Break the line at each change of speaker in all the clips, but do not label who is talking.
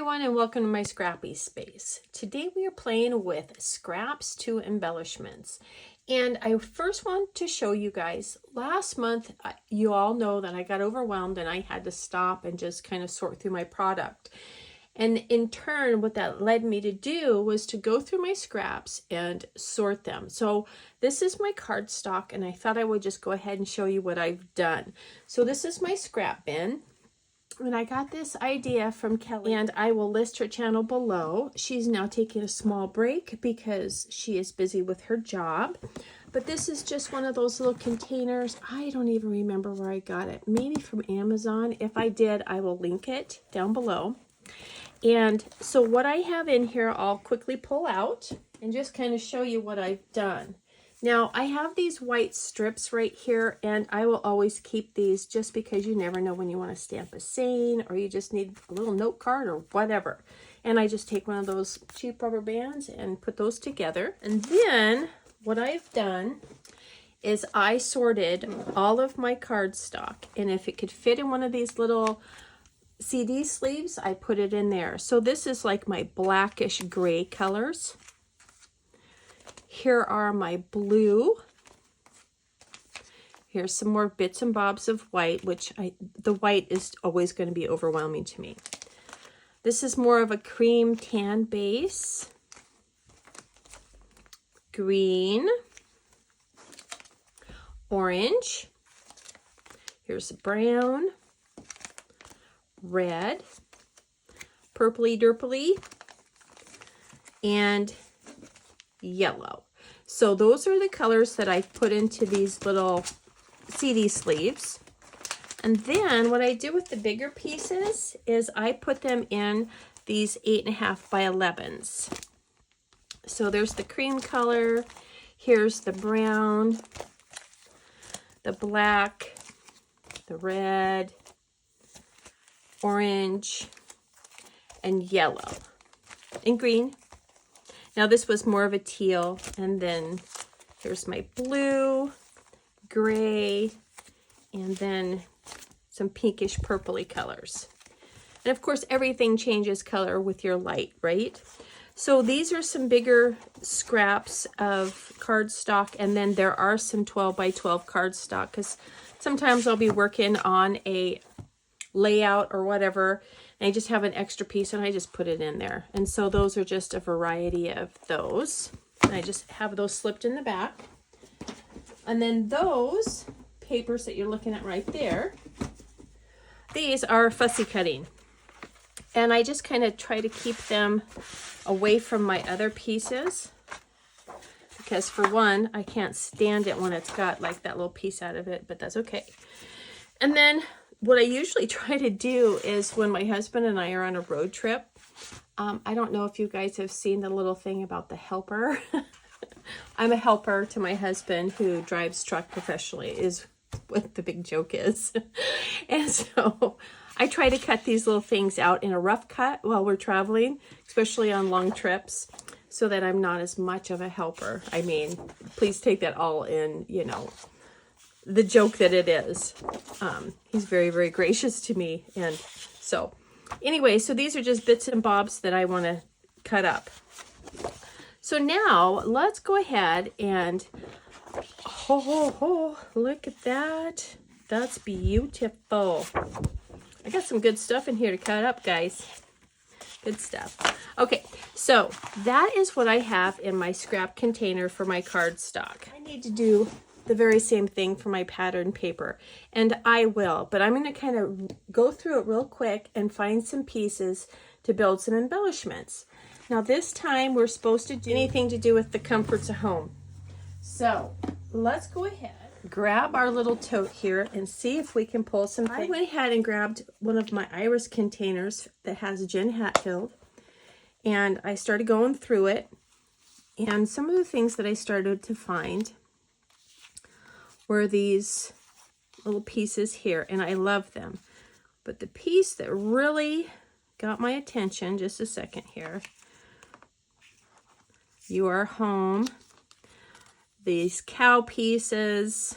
everyone, and welcome to my scrappy space. Today we are playing with scraps to embellishments. And I first want to show you guys, last month, you all know that I got overwhelmed and I had to stop and just kind of sort through my product. And in turn, what that led me to do was to go through my scraps and sort them. So this is my cardstock, and I thought I would just go ahead and show you what I've done. So this is my scrap bin. And I got this idea from Kelly, and I will list her channel below. She's now taking a small break because she is busy with her job. But this is just one of those little containers. I don't even remember where I got it. Maybe from Amazon. If I did, I will link it down below. And so what I have in here, I'll quickly pull out and just kind of show you what I've done. Now, I have these white strips right here, and I will always keep these just because you never know when you want to stamp a saying or you just need a little note card or whatever. And I just take one of those cheap rubber bands and put those together. And then what I've done is I sorted all of my cardstock, and if it could fit in one of these little CD sleeves, I put it in there. So this is like my blackish gray colors. Here are my blue. Here's some more bits and bobs of white, which the white is always going to be overwhelming to me. This is more of a cream tan base. Green. Orange. Here's brown. Red. Purpley derpley. And yellow. So those are the colors that I put into these little CD sleeves. And then what I do with the bigger pieces is I put them in these 8.5 by 11s. So there's the cream color, here's the brown, the black, the red, orange, and yellow, and green. Now this was more of a teal, and then here's my blue, gray, and then some pinkish purpley colors. And of course everything changes color with your light, right? So these are some bigger scraps of cardstock, and then there are some 12 by 12 cardstock because sometimes I'll be working on a layout or whatever, and I just have an extra piece and I just put it in there. And so those are just a variety of those. And I just have those slipped in the back. And then those papers that you're looking at right there, these are fussy cutting. And I just kind of try to keep them away from my other pieces. Because for one, I can't stand it when it's got like that little piece out of it, but that's okay. And then what I usually try to do is when my husband and I are on a road trip, I don't know if you guys have seen the little thing about the helper. I'm a helper to my husband who drives truck professionally, is what the big joke is. And so I try to cut these little things out in a rough cut while we're traveling, especially on long trips, so that I'm not as much of a helper. I mean, please take that all in, you know, the joke that it is. He's very, very gracious to me. And so anyway, so these are just bits and bobs that I want to cut up. So now let's go ahead and, look at that. That's beautiful. I got some good stuff in here to cut up, guys. Good stuff. Okay, so that is what I have in my scrap container for my cardstock. I need to do the very same thing for my pattern paper, and I will, but I'm going to kind of go through it real quick and find some pieces to build some embellishments. Now this time we're supposed to do anything to do with the comforts of home. So let's go ahead, grab our little tote here and see if we can pull some things. I went ahead and grabbed one of my iris containers that has Jen Hatfield, and I started going through it, and some of the things that I started to find were these little pieces here, and I love them. But the piece that really got my attention, just a second here, You Are Home, these cow pieces,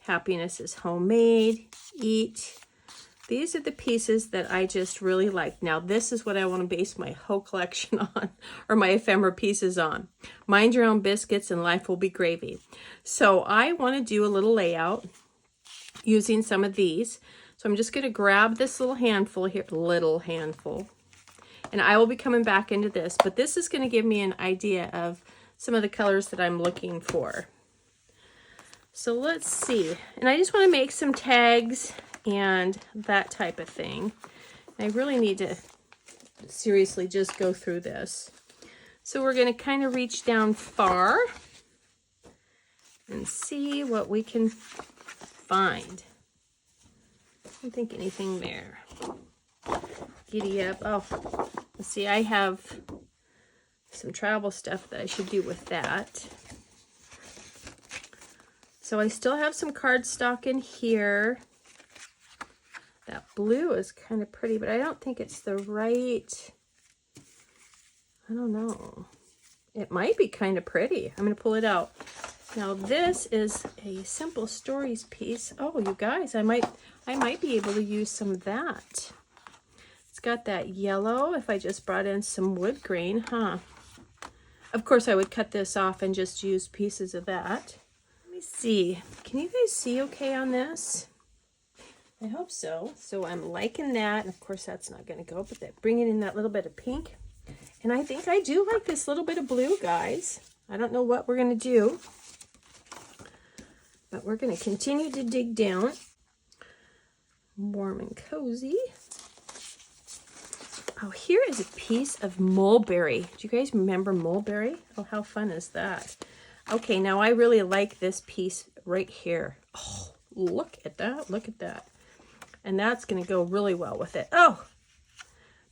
Happiness is Homemade, Eat, these are the pieces that I just really like. Now this is what I want to base my whole collection on, or my ephemera pieces on. Mind your own biscuits and life will be gravy. So I want to do a little layout using some of these. So I'm just going to grab this little handful here, and I will be coming back into this, but this is going to give me an idea of some of the colors that I'm looking for. So let's see. And I just want to make some tags and that type of thing. I really need to seriously just go through this. So we're going to kind of reach down far and see what we can find. I don't think anything there. Giddy up. Oh, let's see, I have some travel stuff that I should do with that. So I still have some cardstock in here. That blue is kind of pretty, but I don't think it's the right, I don't know. It might be kind of pretty. I'm going to pull it out. Now this is a Simple Stories piece. Oh, you guys, I might be able to use some of that. It's got that yellow. If I just brought in some wood grain, huh? Of course, I would cut this off and just use pieces of that. Let me see. Can you guys see okay on this? I hope so. So I'm liking that. And of course, that's not going to go, but that bringing in that little bit of pink. And I think I do like this little bit of blue, guys. I don't know what we're going to do, but we're going to continue to dig down. Warm and cozy. Oh, here is a piece of mulberry. Do you guys remember mulberry? Oh, how fun is that? Okay, now I really like this piece right here. Oh, look at that. Look at that. And that's going to go really well with it. Oh,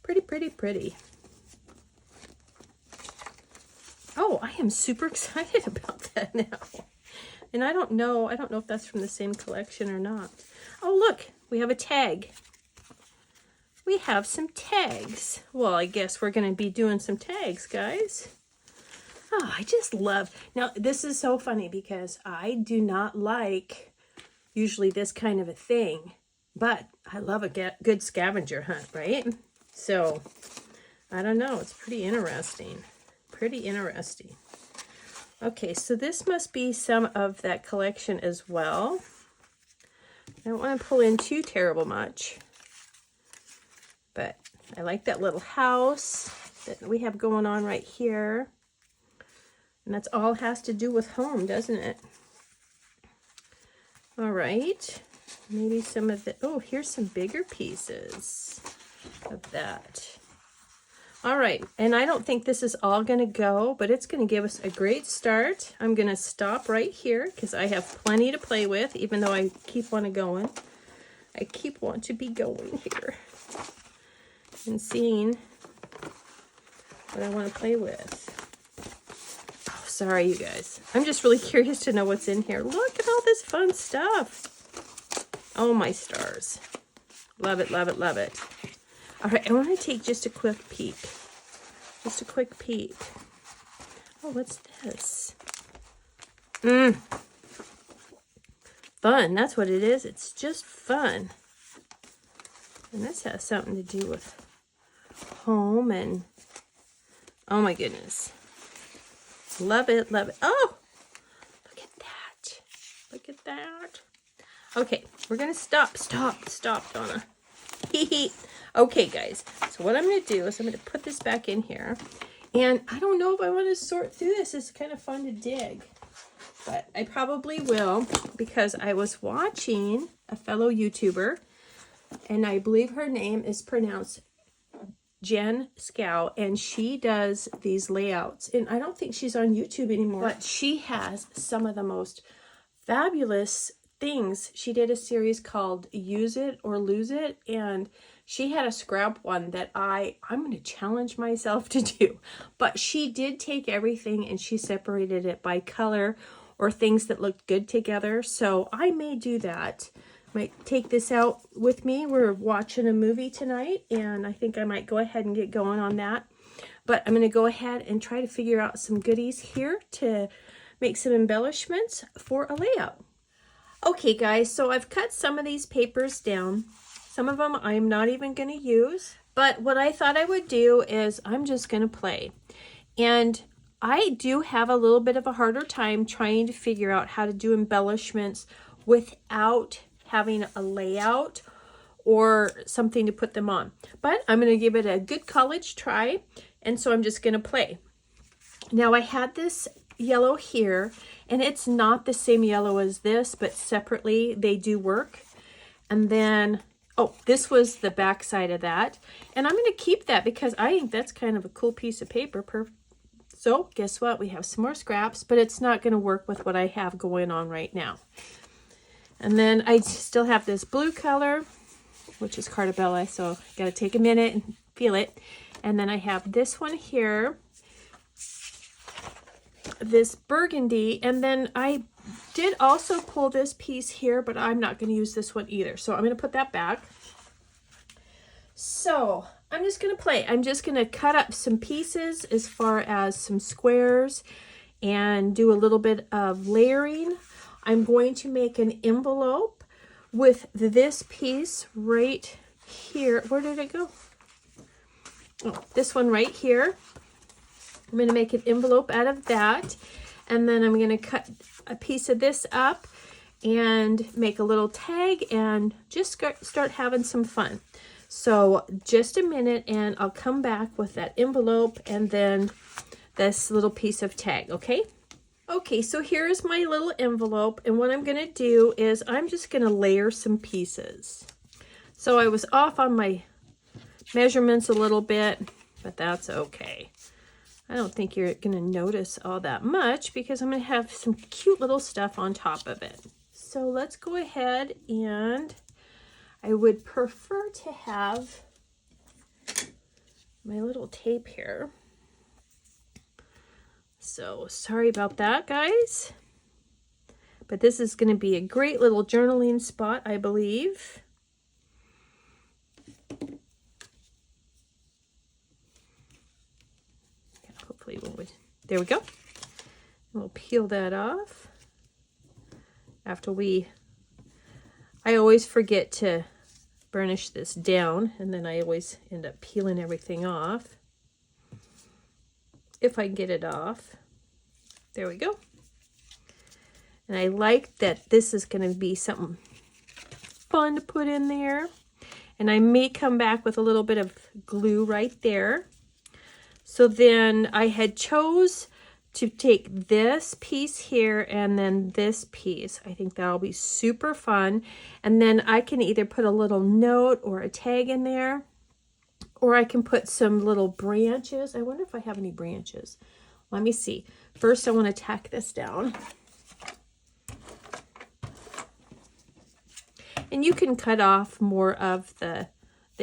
pretty, pretty, pretty. Oh, I am super excited about that now. And I don't know if that's from the same collection or not. Oh, look, we have a tag. We have some tags. Well, I guess we're going to be doing some tags, guys. Oh, I just love. Now, this is so funny because I do not like usually this kind of a thing, but I love a good scavenger hunt, right? So, I don't know. It's pretty interesting. Pretty interesting. Okay, so this must be some of that collection as well. I don't want to pull in too terrible much. But I like that little house that we have going on right here. And that's all has to do with home, doesn't it? All right. Maybe some of the, oh, here's some bigger pieces of that. All right. And I don't think this is all going to go, but it's going to give us a great start. I'm going to stop right here because I have plenty to play with, even though I keep wanting to be going here. And seeing what I want to play with. Oh, sorry, you guys. I'm just really curious to know what's in here. Look at all this fun stuff. Oh, my stars. Love it, love it, love it. All right, I want to take just a quick peek. Just a quick peek. Oh, what's this? Fun, that's what it is. It's just fun. And this has something to do with home and, oh my goodness. Love it, love it. Oh, look at that. Look at that. Okay, we're going to stop, Donna. Okay, guys. So what I'm going to do is I'm going to put this back in here. And I don't know if I want to sort through this. It's kind of fun to dig. But I probably will because I was watching a fellow YouTuber. And I believe her name is pronounced Jen Scow, and she does these layouts. And I don't think she's on YouTube anymore, but she has some of the most fabulous things. She did a series called Use It or Lose It, and she had a scrap one that I'm going to challenge myself to do. But she did take everything and she separated it by color or things that looked good together. So I may do that. Might take this out with me. We're watching a movie tonight, and I think I might go ahead and get going on that. But I'm going to go ahead and try to figure out some goodies here to make some embellishments for a layout. Okay, guys, so I've cut some of these papers down, Some of them I'm not even going to use. But what I thought I would do is I'm just going to play. And I do have a little bit of a harder time trying to figure out how to do embellishments without having a layout or something to put them on. But I'm going to give it a good college try. And so I'm just going to play. Now I had this yellow here, and it's not the same yellow as this, but separately they do work. And then, oh, this was the back side of that. And I'm going to keep that because I think that's kind of a cool piece of paper. So guess what? We have some more scraps, but it's not going to work with what I have going on right now. And then I still have this blue color, which is Cartabella, so I got to take a minute and feel it. And then I have this one here, this burgundy, and then I did also pull this piece here, but I'm not going to use this one either. So I'm going to put that back. So I'm just going to play. I'm just going to cut up some pieces as far as some squares and do a little bit of layering. I'm going to make an envelope with this piece right here. Where did it go? Oh, this one right here. I'm going to make an envelope out of that. And then I'm going to cut a piece of this up and make a little tag and just start having some fun. So just a minute and I'll come back with that envelope and then this little piece of tag, okay? Okay, so here's my little envelope, and what I'm going to do is I'm just going to layer some pieces. So I was off on my measurements a little bit, but that's okay. I don't think you're going to notice all that much because I'm going to have some cute little stuff on top of it. So let's go ahead, and I would prefer to have my little tape here. So sorry about that, guys. But this is going to be a great little journaling spot, I believe. Hopefully there we go. We'll peel that off. I always forget to burnish this down, and then I always end up peeling everything off. If I can get it off. There we go. And I like that this is going to be something fun to put in there. And I may come back with a little bit of glue right there. So then I had chose to take this piece here and then this piece. I think that'll be super fun. And then I can either put a little note or a tag in there, or I can put some little branches. I wonder if I have any branches. Let me see. First, I want to tack this down. And you can cut off more of the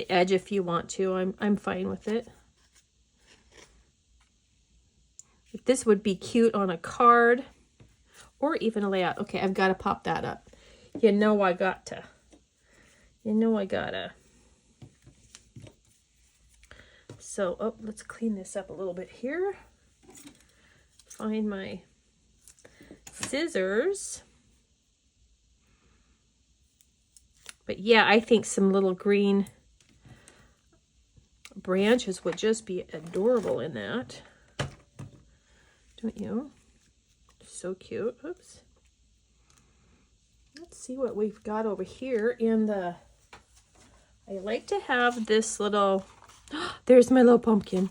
edge if you want to. I'm fine with it. This would be cute on a card or even a layout. Okay, I've got to pop that up. You know I gotta. So, oh, let's clean this up a little bit here. Find my scissors. But yeah, I think some little green branches would just be adorable in that. Don't you? So cute. Oops. Let's see what we've got over here in the... I like to have this little... There's my little pumpkin.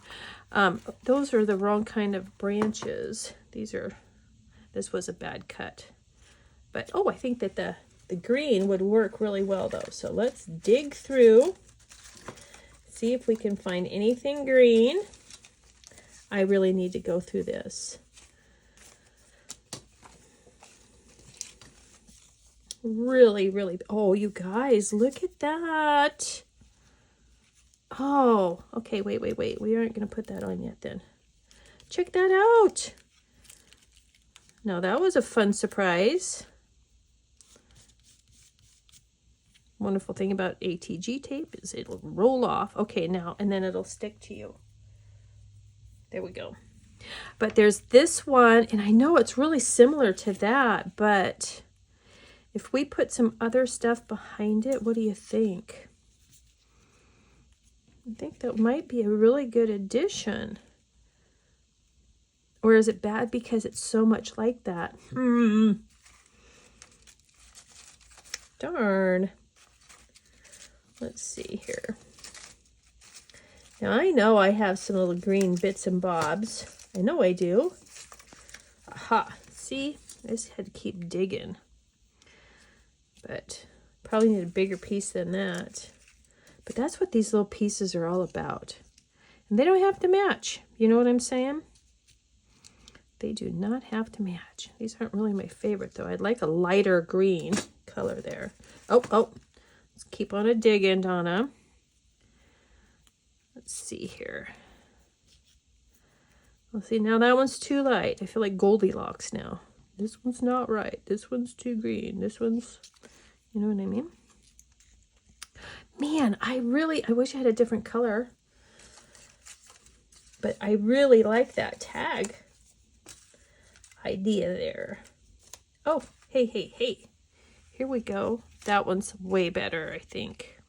Those are the wrong kind of branches. This was a bad cut. But, oh, I think that the green would work really well, though. So let's dig through. See if we can find anything green. I really need to go through this. Really, really. Oh, you guys, look at that. Oh, okay, wait. We aren't going to put that on yet then. Check that out. Now, that was a fun surprise. Wonderful thing about ATG tape is it'll roll off. Okay, now, and then it'll stick to you. There we go. But there's this one, and I know it's really similar to that, but if we put some other stuff behind it, what do you think? I think that might be a really good addition. Or is it bad because it's so much like that? Darn. Let's see here. Now I know I have some little green bits and bobs. I know I do. Aha. See? I just had to keep digging. But probably need a bigger piece than that. But that's what these little pieces are all about. And they don't have to match. You know what I'm saying? They do not have to match. These aren't really my favorite, though. I'd like a lighter green color there. Oh. Let's keep on a digging, Donna. Let's see here. Well, see, now that one's too light. I feel like Goldilocks now. This one's not right. This one's too green. This one's, you know what I mean? Man, I wish I had a different color. But I really like that tag idea there. Oh, hey. Here we go. That one's way better, I think.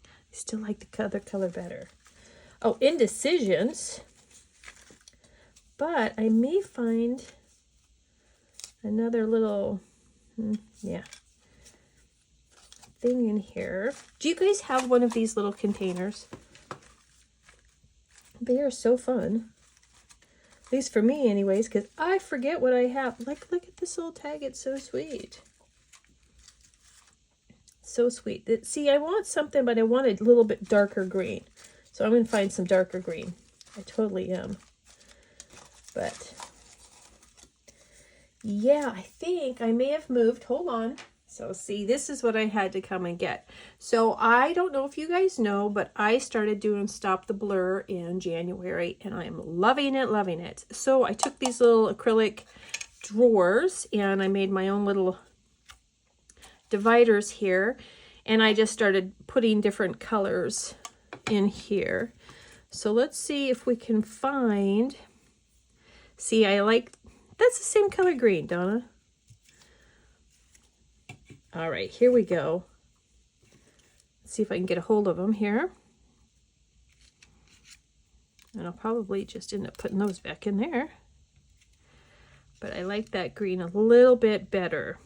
I still like the other color better. Oh, indecisions. But I may find another little, thing in here. Do you guys have one of these little containers? They are so fun. At least for me anyways, because I forget what I have. Like, look at this little tag. It's so sweet. So sweet. See, I want something, but I want a little bit darker green. So I'm going to find some darker green. I totally am. But yeah, I think I may have moved. Hold on. So see, this is what I had to come and get. So I don't know if you guys know, but I started doing Stop the Blur in January, and I'm loving it. So I took these little acrylic drawers, and I made my own little dividers here, and I just started putting different colors in here. So let's see if we can find, see, I like, that's the same color green, Donna. All right, here we go. Let's see if I can get a hold of them here. And I'll probably just end up putting those back in there. But I like that green a little bit better.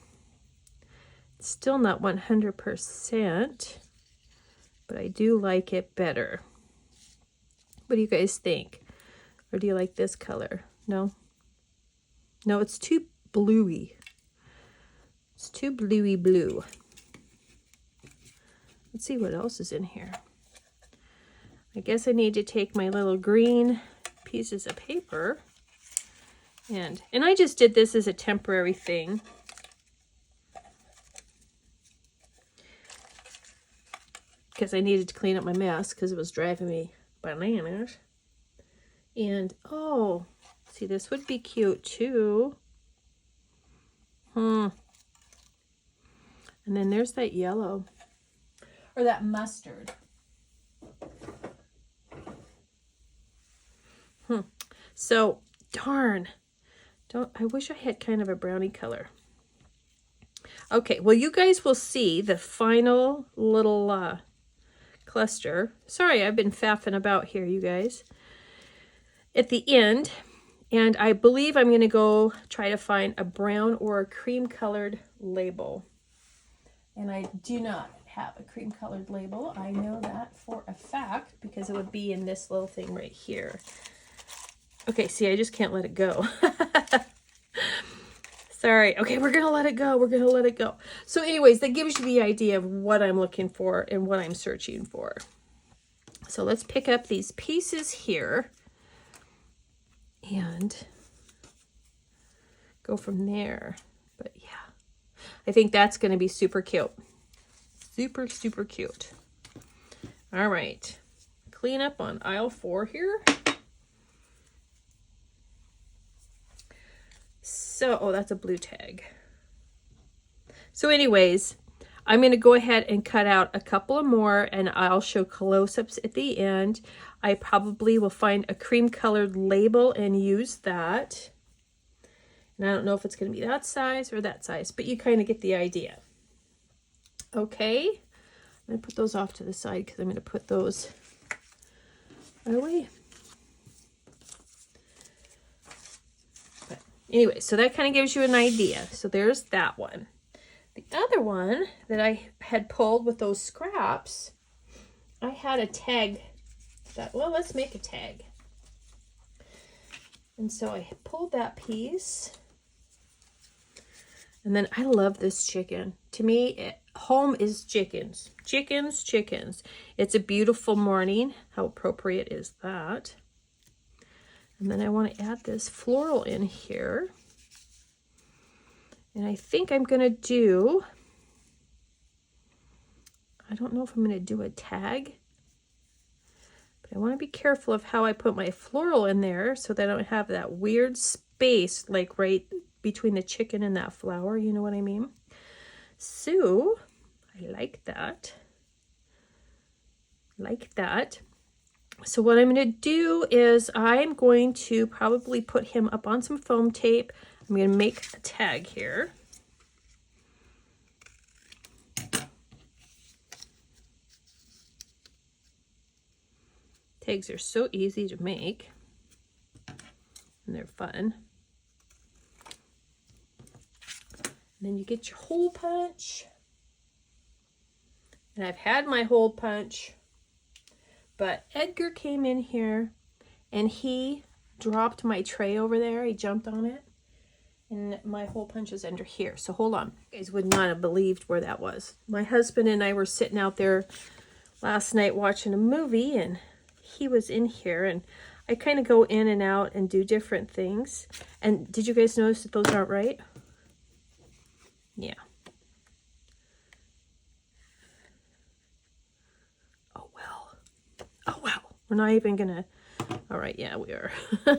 It's still not 100%, but I do like it better. What do you guys think? Or do you like this color? No? No, it's too bluey. It's too bluey blue. Let's see what else is in here. I guess I need to take my little green pieces of paper and I just did this as a temporary thing. Because I needed to clean up my mess because it was driving me bananas. And oh, see, this would be cute too. And then there's that yellow. Or that mustard. So, darn. I wish I had kind of a brownie color. Okay, well, you guys will see the final little cluster. Sorry, I've been faffing about here, you guys. At the end, and I believe I'm going to go try to find a brown or a cream colored label. And I do not have a cream colored label. I know that for a fact because it would be in this little thing right here. Okay, see, I just can't let it go. Sorry. Okay, we're going to let it go. We're going to let it go. So anyways, that gives you the idea of what I'm looking for and what I'm searching for. So let's pick up these pieces here and go from there. But yeah, I think that's going to be super cute. Super, super cute. All right. Clean up on aisle 4 here. So, oh, that's a blue tag. So anyways, I'm going to go ahead and cut out a couple of more and I'll show close-ups at the end. I probably will find a cream colored label and use that. And I don't know if it's going to be that size or that size, but you kind of get the idea. Okay, I'm going to put those off to the side because I'm going to put those away. But anyway, so that kind of gives you an idea. So there's that one. The other one that I had pulled with those scraps, I had a tag that, well, let's make a tag. And so I pulled that piece. And then I love this chicken. To me, home is chickens. Chickens, chickens. It's a beautiful morning. How appropriate is that? And then I want to add this floral in here. And I think I'm going to do, I don't know if I'm going to do a tag. But I want to be careful of how I put my floral in there so that I don't have that weird space like right between the chicken and that flower, you know what I mean? So, I like that. Like that. So what I'm going to do is I'm going to probably put him up on some foam tape. I'm going to make a tag here. Tags are so easy to make, and they're fun. And then you get your hole punch. And I've had my hole punch, but Edgar came in here and he dropped my tray over there. He jumped on it, and my hole punch is under here. So hold on. You guys would not have believed where that was. My husband and I were sitting out there last night watching a movie, and he was in here, and I kind of go in and out and do different things. And did you guys notice that those aren't right? Yeah. Oh, well. Oh, well. We're not even going to... All right, yeah, we are. I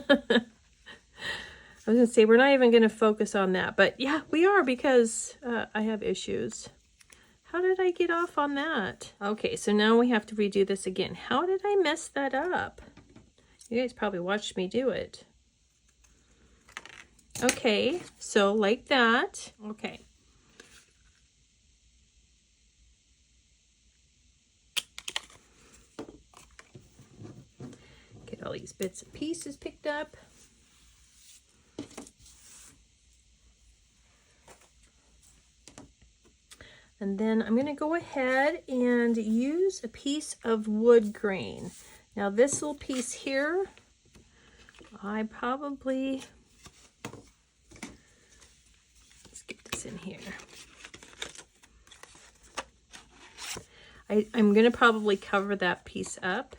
was going to say, we're not even going to focus on that. But, yeah, we are because I have issues. How did I get off on that? Okay, so now we have to redo this again. How did I mess that up? You guys probably watched me do it. Okay, so like that. Okay. Get all these bits and pieces picked up. And then I'm going to go ahead and use a piece of wood grain. Now this little piece here, I probably, let's get this in here. I'm going to probably cover that piece up.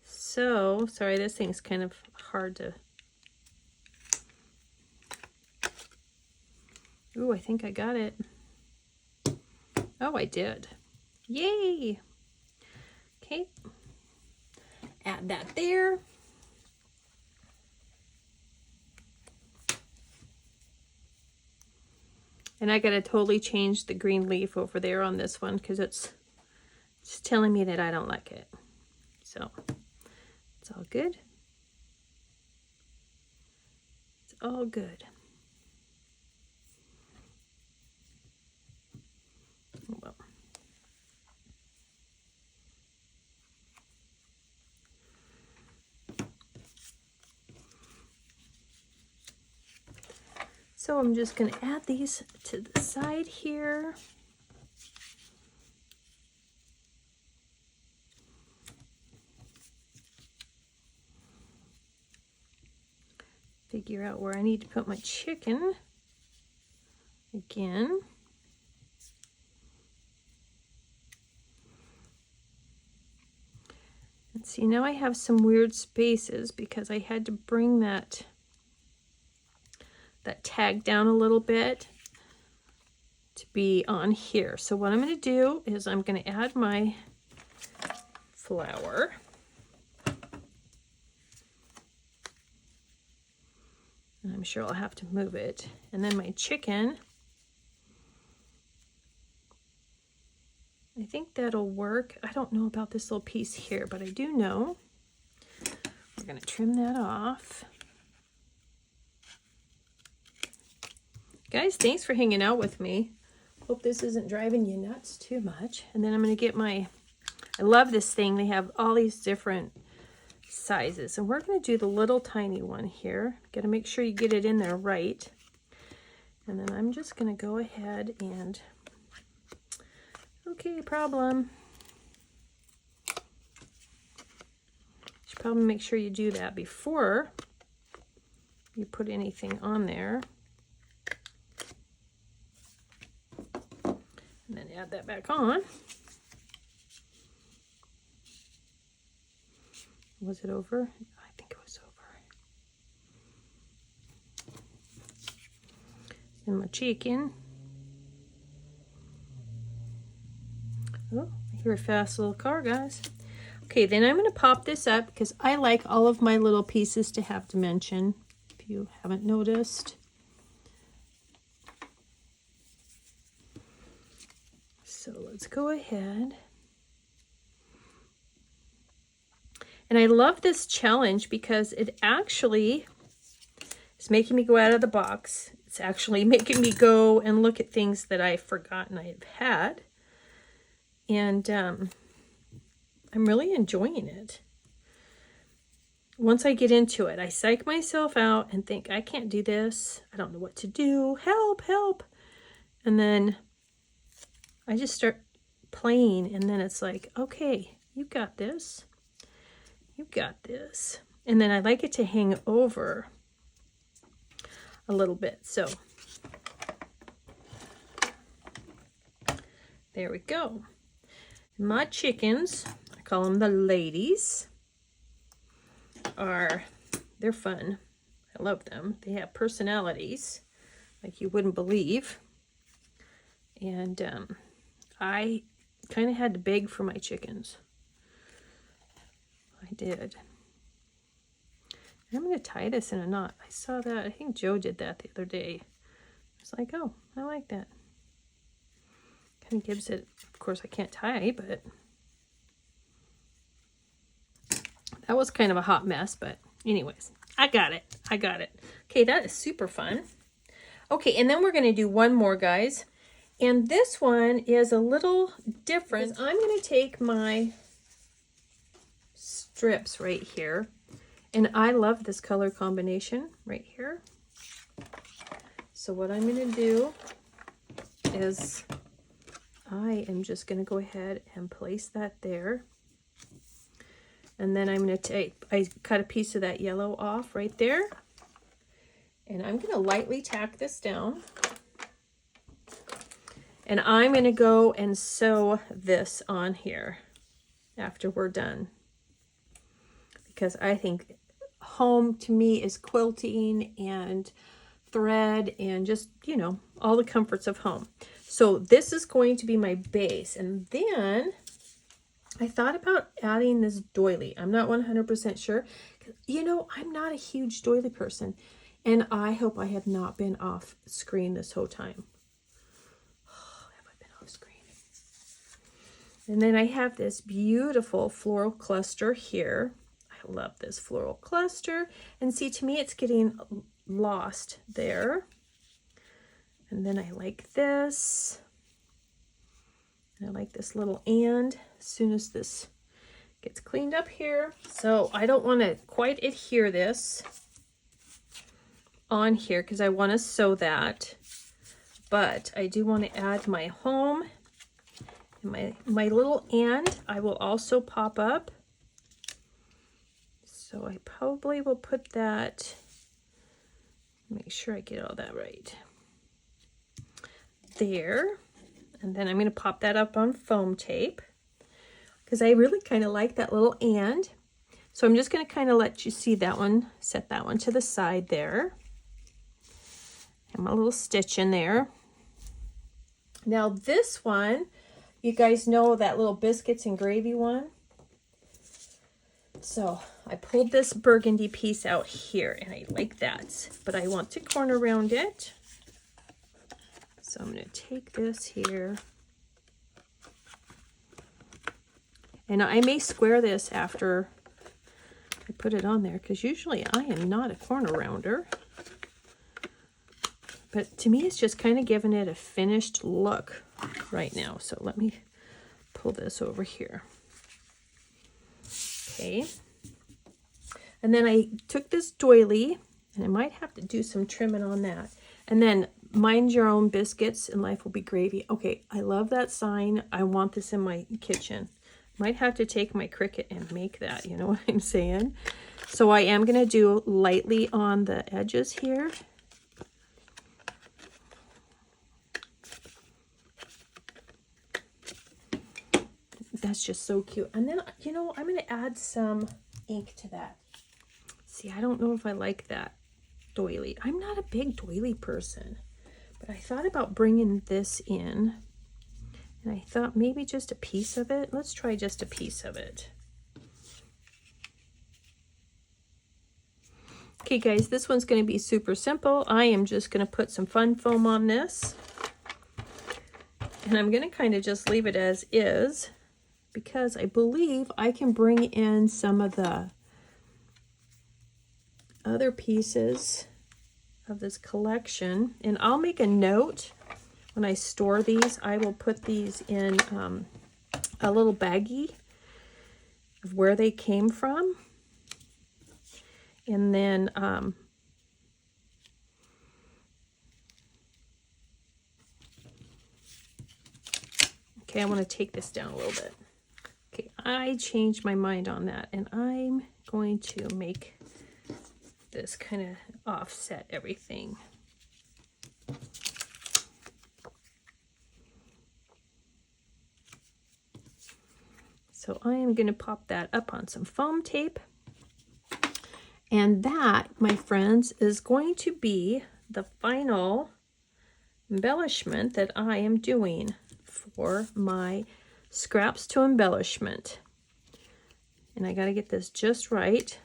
So, sorry, this thing's kind of hard to, ooh, I think I got it. Oh, I did. Yay! Okay. Add that there. And I gotta totally change the green leaf over there on this one because it's telling me that I don't like it. So, it's all good. It's all good. Well. So I'm just going to add these to the side here. Figure out where I need to put my chicken again. And see, now I have some weird spaces because I had to bring that tag down a little bit to be on here. So what I'm going to do is I'm going to add my flower. And I'm sure I'll have to move it. And then my chicken. I think that'll work. I don't know about this little piece here, but I do know. We're going to trim that off. Guys, thanks for hanging out with me. Hope this isn't driving you nuts too much. And then I'm going to get my, I love this thing. They have all these different sizes. And we're going to do the little tiny one here. Got to make sure you get it in there right. And then I'm just going to go ahead and, okay, problem. Should probably make sure you do that before you put anything on there. And then add that back on. Was it over? I think it was over. And my chicken. Oh, I hear a fast little car, guys. Okay, then I'm going to pop this up because I like all of my little pieces to have dimension, if you haven't noticed. So let's go ahead. And I love this challenge because it actually is making me go out of the box. It's actually making me go and look at things that I've forgotten I've had. And I'm really enjoying it. Once I get into it, I psych myself out and think, I can't do this. I don't know what to do. Help, help. And then I just start playing, and then it's like, okay, you got this. You got this. And then I like it to hang over a little bit. So there we go. My chickens, I call them the ladies, they're fun. I love them. They have personalities like you wouldn't believe. And I kind of had to beg for my chickens. I did. I'm going to tie this in a knot. I saw that. I think Joe did that the other day. I was like, oh, I like that. Kind of gives it, of course I can't tie, but that was kind of a hot mess. But anyways, I got it. I got it. Okay, that is super fun. Okay, and then we're going to do one more, guys. And this one is a little different. I'm going to take my strips right here, and I love this color combination right here. So what I'm going to do is I am just going to go ahead and place that there, and then I'm going to I cut a piece of that yellow off right there, and I'm going to lightly tack this down, and I'm going to go and sew this on here after we're done. Because I think home to me is quilting and thread and just, you know, all the comforts of home. So this is going to be my base. And then I thought about adding this doily. I'm not 100% sure. You know, I'm not a huge doily person. And I hope I have not been off screen this whole time. Oh, have I been off screen? And then I have this beautiful floral cluster here. Love this floral cluster, and see, to me it's getting lost there. And then I like this, and I like this little and as soon as this gets cleaned up here. So I don't want to quite adhere this on here because I want to sew that, but I do want to add my home, and my little and I will also pop up. So I probably will put that, make sure I get all that right there. And then I'm going to pop that up on foam tape because I really kind of like that little and. So I'm just going to kind of let you see that one, set that one to the side there. And my little stitch in there. Now this one, you guys know that little biscuits and gravy one. So I pulled this burgundy piece out here, and I like that, but I want to corner around it. So I'm going to take this here, and I may square this after I put it on there, because usually I am not a corner rounder. But to me, it's just kind of giving it a finished look right now. So let me pull this over here. Okay. And then I took this doily, and I might have to do some trimming on that. And then mind your own biscuits and life will be gravy. Okay, I love that sign. I want this in my kitchen. Might have to take my Cricut and make that, you know what I'm saying? So I am going to do lightly on the edges here. That's just so cute. And then, you know, I'm going to add some ink to that. See, I don't know if I like that doily. I'm not a big doily person, but I thought about bringing this in, and I thought maybe just a piece of it. Let's try just a piece of it. Okay guys, this one's going to be super simple. I am just going to put some fun foam on this, and I'm going to kind of just leave it as is, because I believe I can bring in some of the other pieces of this collection, and I'll make a note when I store these. I will put these in a little baggie of where they came from, and then okay, I want to take this down a little bit. Okay, I changed my mind on that, and I'm going to make this kind of offset everything. So I am going to pop that up on some foam tape. And that, my friends, is going to be the final embellishment that I am doing for my scraps to embellishment. And I got to get this just right.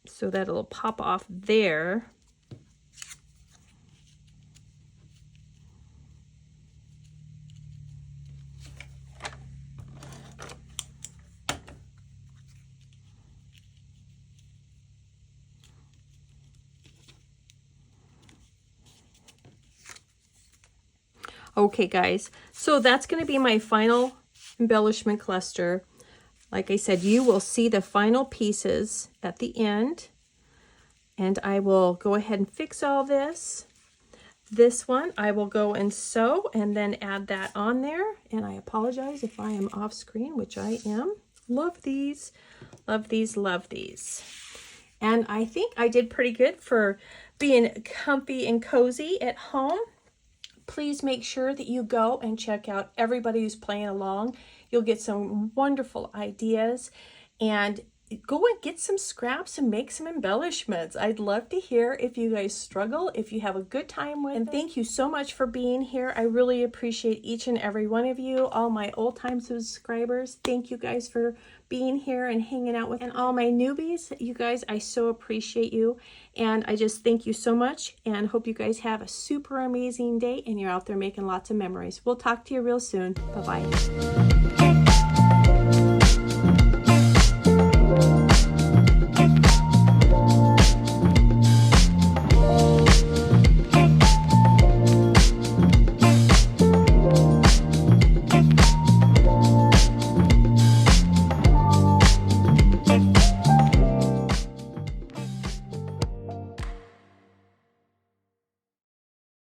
So that it'll pop off there. Okay guys, so that's going to be my final embellishment cluster. Like I said, you will see the final pieces at the end, and I will go ahead and fix all this. This one I will go and sew and then add that on there. And I apologize if I am off screen, which I am. Love these, love these, love these. And I think I did pretty good for being comfy and cozy at home. Please make sure that you go and check out everybody who's playing along. You'll get some wonderful ideas, and go and get some scraps and make some embellishments. I'd love to hear if you guys struggle, if you have a good time with it. And thank you so much for being here. I really appreciate each and every one of you, all my old-time subscribers. Thank you guys for being here and hanging out with me. And all my newbies, you guys, I so appreciate you. And I just thank you so much, and hope you guys have a super amazing day and you're out there making lots of memories. We'll talk to you real soon. Bye-bye.